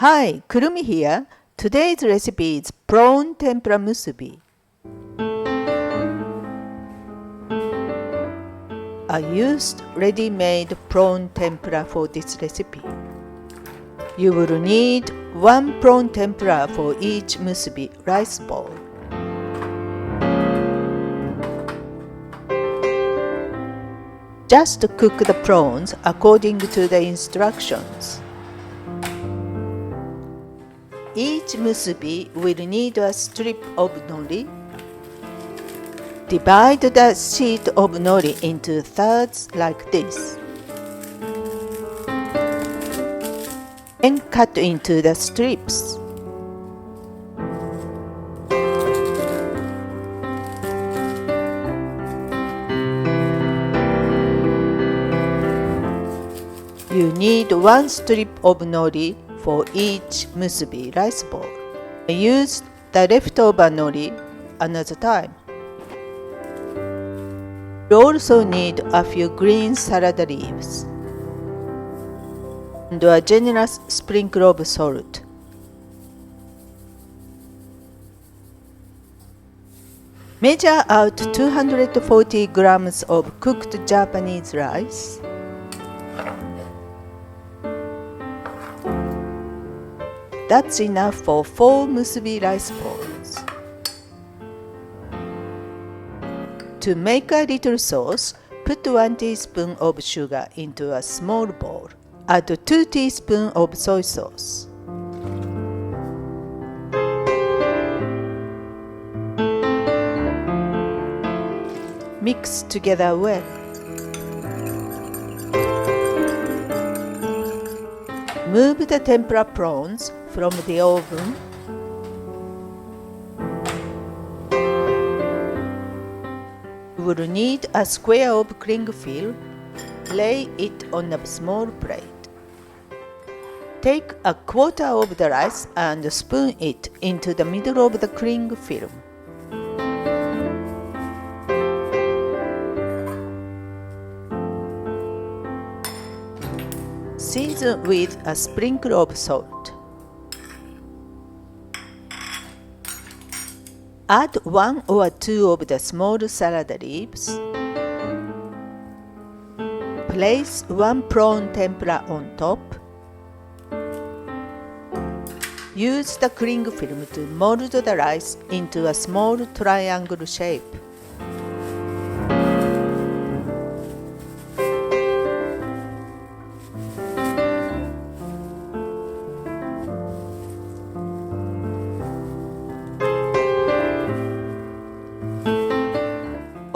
Hi, Kurumi here. Today's recipe is Prawn Tempura Musubi. I used ready-made prawn tempura for this recipe. You will need 1 prawn tempura for each musubi rice bowl. Just cook the prawns according to the instructions. Each musubi will need a strip of nori. Divide the sheet of nori into thirds like this. And cut into the strips. You need 1 strip of nori for each musubi rice bowl. Use the leftover nori another time. You also need a few green salad leaves and a generous sprinkle of salt. Measure out 240 grams of cooked Japanese rice. That's enough for 4 musubi rice bowls. To make a little sauce, put 1 teaspoon of sugar into a small bowl. Add 2 teaspoons of soy sauce. Mix together well. Move the tempura prawns from the oven. You will need a square of cling film. Lay it on a small plate. Take a quarter of the rice and spoon it into the middle of the cling film. Season with a sprinkle of salt. Add 1 or 2 of the small salad leaves. Place 1 prawn tempura on top. Use the cling film to mold the rice into a small triangle shape.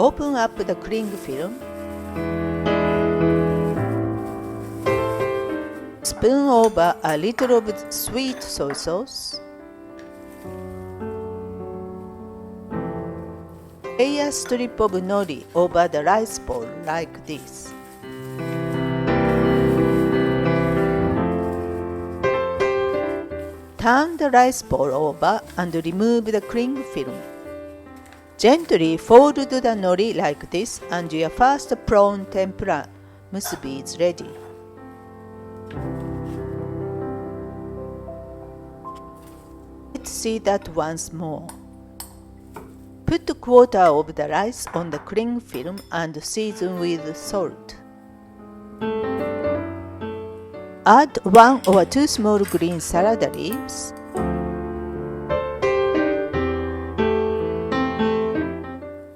Open up the cling film. Spoon over a little of sweet soy sauce. Lay a strip of nori over the rice bowl like this. Turn the rice bowl over and remove the cling film. Gently fold the nori like this and your first prawn tempura musubi is ready. Let's see that once more. Put a quarter of the rice on the cling film and season with salt. Add 1 or 2 small green salad leaves.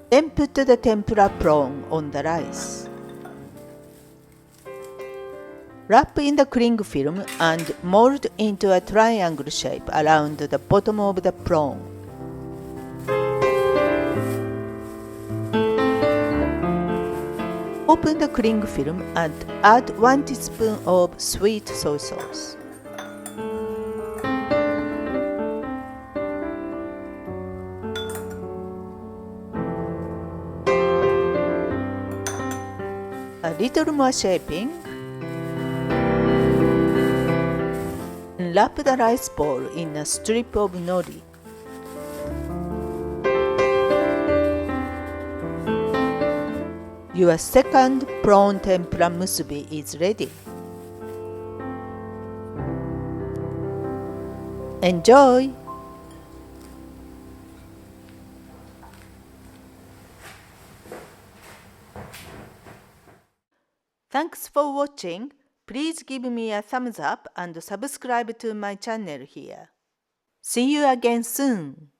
Then put the tempura prawn on the rice. Wrap in the cling film and mold into a triangle shape around the bottom of the prawn. Open the cling film and add 1 teaspoon of sweet soy sauce. A little more shaping. Wrap the rice bowl in a strip of nori. Your second prawn tempura musubi is ready. Enjoy! Thanks for watching. Please give me a thumbs up and subscribe to my channel here. See you again soon.